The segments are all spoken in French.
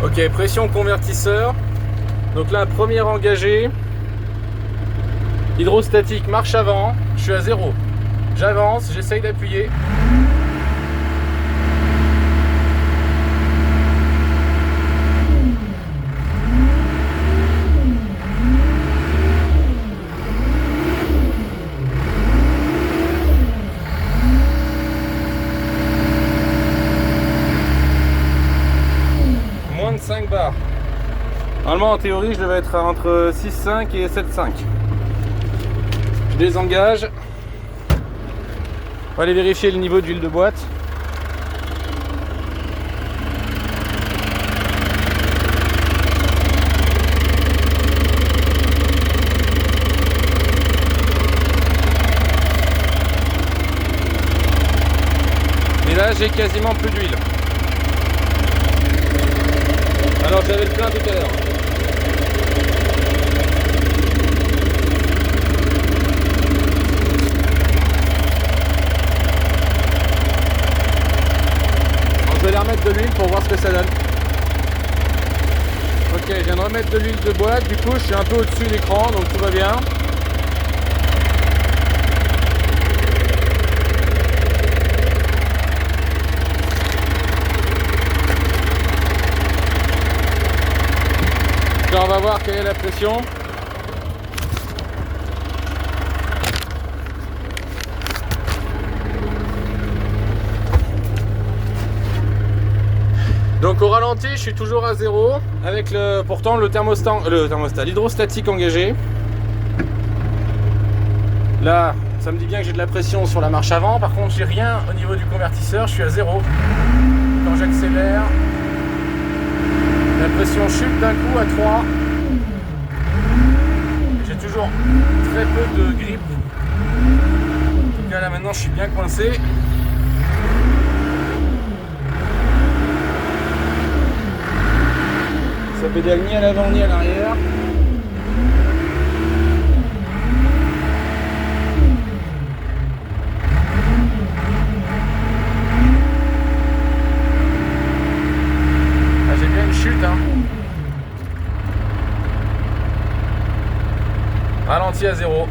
Ok, pression convertisseur. Donc là, première engagée. Hydrostatique, marche avant. Je suis à 0. J'avance, j'essaye d'appuyer. Moins de 5 bars. Normalement, en théorie, je devais être entre 6,5 et 7,5. Je désengage. On va aller vérifier le niveau d'huile de boîte. Et là, j'ai quasiment plus d'huile. Alors j'avais le plein tout à l'heure. Je vais aller remettre de l'huile pour voir ce que ça donne. Ok, je viens de remettre de l'huile de boîte, du coup je suis un peu au-dessus de l'écran, donc tout va bien. Là, on va voir quelle est la pression. Donc au ralenti, je suis toujours à 0 avec pourtant le thermostat, l'hydrostatique engagé. Là, ça me dit bien que j'ai de la pression sur la marche avant. Par contre, j'ai rien au niveau du convertisseur. Je suis à 0. Quand j'accélère, la pression chute d'un coup à 3. J'ai toujours très peu de grippe. En tout cas, là maintenant, je suis bien coincé. Ça pédale ni à l'avant ni à l'arrière. Ah, j'ai bien une chute, hein. Ralenti à 0.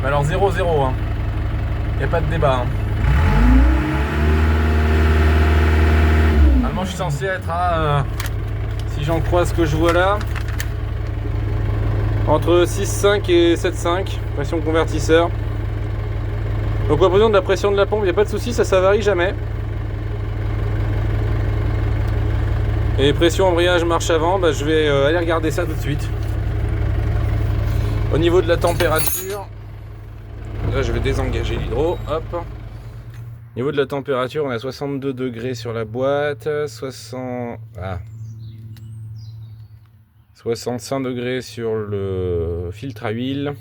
Mais alors 0-0, hein. Y a pas de débat, hein. Normalement, je suis censé être à... si j'en crois ce que je vois là, entre 6,5 et 7,5 pression convertisseur. Donc en besoin de la pression de la pompe, il n'y a pas de souci, ça varie jamais. Et pression embrayage marche avant, je vais aller regarder ça tout de suite. Au niveau de la température, là je vais désengager l'hydro, hop. Au niveau de la température, on a 62 degrés sur la boîte, 65 degrés sur le filtre à huile.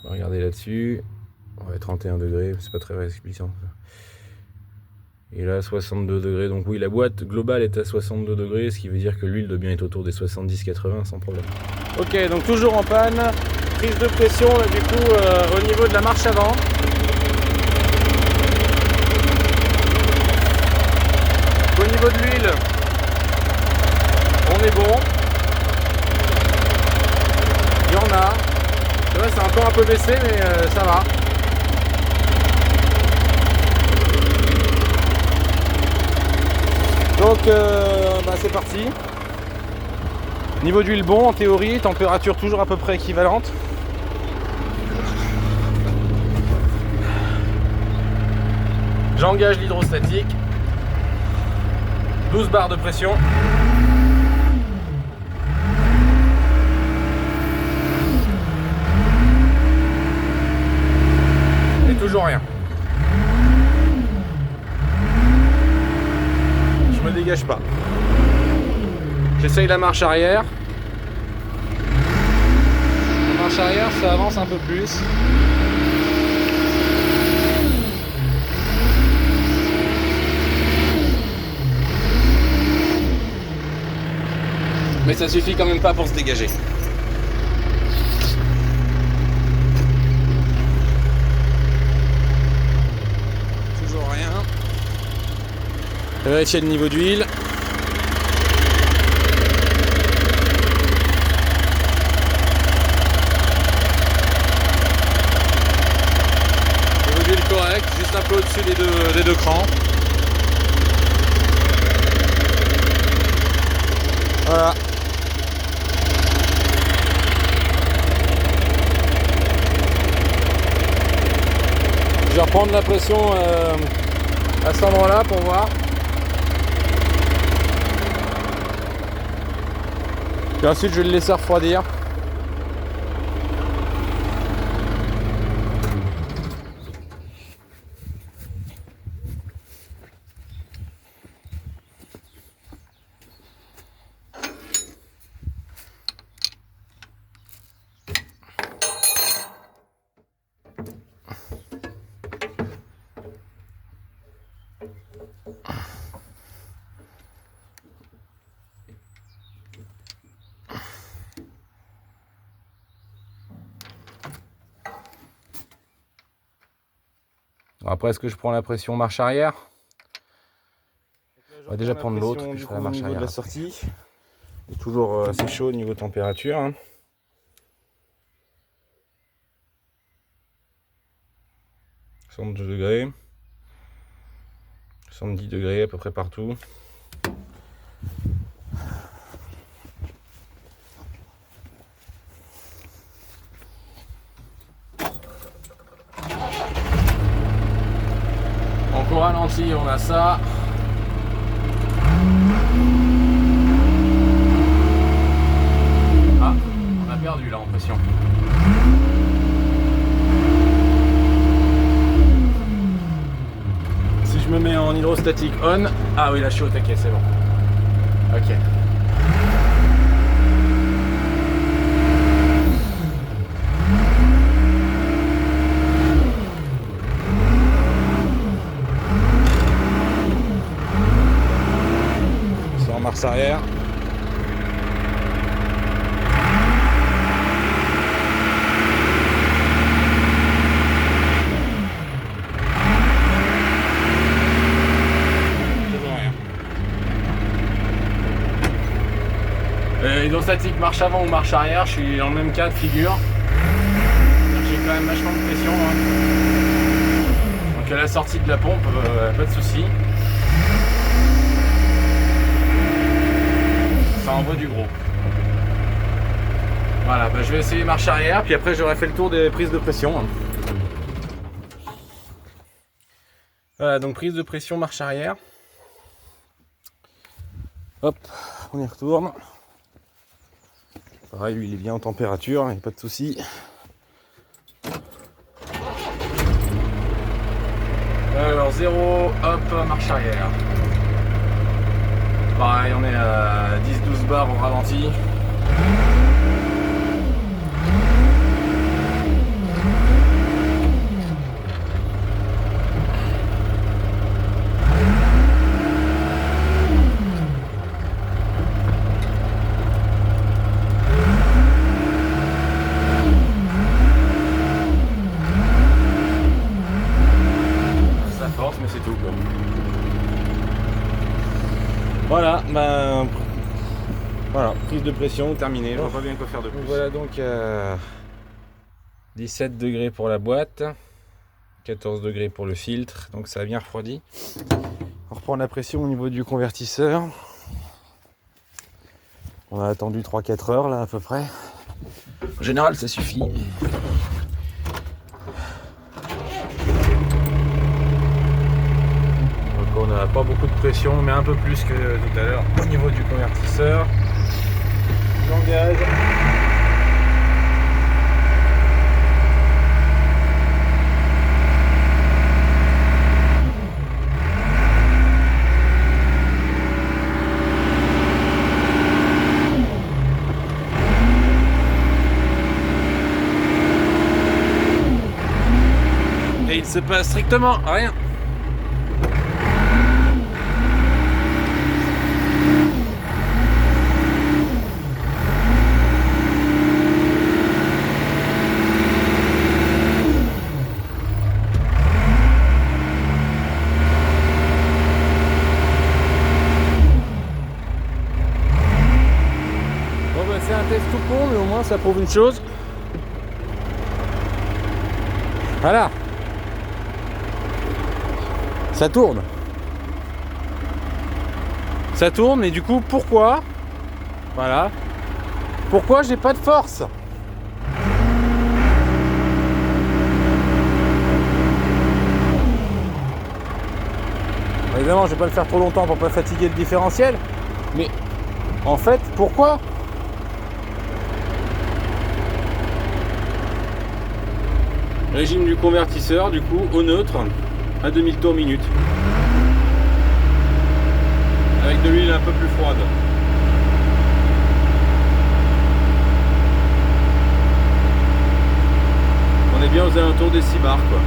On va regarder là-dessus. On va 31 degrés, c'est pas très explicitant. Et là 62 degrés, donc oui, la boîte globale est à 62 degrés, ce qui veut dire que l'huile doit bien être autour des 70-80 sans problème. Ok, donc toujours en panne, prise de pression là, du coup au niveau de la marche avant. Au niveau de l'huile, on est bon. Il y en a. C'est vrai, c'est encore un peu baissé, mais ça va. Donc c'est parti. Niveau d'huile bon en théorie, température toujours à peu près équivalente. J'engage l'hydrostatique. 12 bars de pression. Et toujours rien. Je me dégage pas. J'essaye la marche arrière. La marche arrière, ça avance un peu plus. Mais ça suffit quand même pas pour se dégager. Toujours rien. Je vais vérifier le niveau d'huile. peu au-dessus des deux crans. Voilà. Je vais reprendre la pression à cet endroit-là pour voir. Puis ensuite je vais le laisser refroidir. Après, est-ce que je prends la pression marche arrière? On va déjà prendre l'autre, puis je ferai la marche arrière. De la sortie. Il est toujours assez chaud au niveau température. Hein. 62 degrés. 70 degrés à peu près partout. Donc au ralenti, on a ça. Ah, on a perdu là en pression. Si je me mets en hydrostatique on, ah oui là je suis au taquet, c'est bon. Ok. C'est en marche arrière. Hydrostatique marche avant ou marche arrière, je suis dans le même cas de figure. J'ai quand même vachement de pression. Hein. Donc à la sortie de la pompe, pas de souci. Ça envoie du gros. Voilà, bah, je vais essayer marche arrière, puis après j'aurai fait le tour des prises de pression. Hein. Voilà, donc prise de pression marche arrière. Hop, on y retourne. Pareil, lui il est bien en température, il n'y a pas de souci. Alors 0, hop, marche arrière. Pareil, on est à 10-12 bars au ralenti. Mais c'est tout quoi. Voilà, ben voilà, prise de pression terminée. Je vois pas bien quoi faire de plus. Voilà donc 17 degrés pour la boîte, 14 degrés pour le filtre, donc ça a bien refroidi. On reprend la pression au niveau du convertisseur. On a attendu 3-4 heures là à peu près. En général ça suffit. On n'a pas beaucoup de pression, mais un peu plus que tout à l'heure au niveau du convertisseur. J'engage. Et il se passe strictement rien. C'est un test tout con, mais au moins ça prouve une chose. Voilà. Ça tourne. Ça tourne et du coup pourquoi? Voilà. Pourquoi j'ai pas de force? Évidemment, je vais pas le faire trop longtemps pour pas fatiguer le différentiel. Mais en fait, pourquoi? Régime du convertisseur, du coup, au neutre, à 2000 tours minute. Avec de l'huile un peu plus froide. On est bien aux alentours des 6 bars, quoi.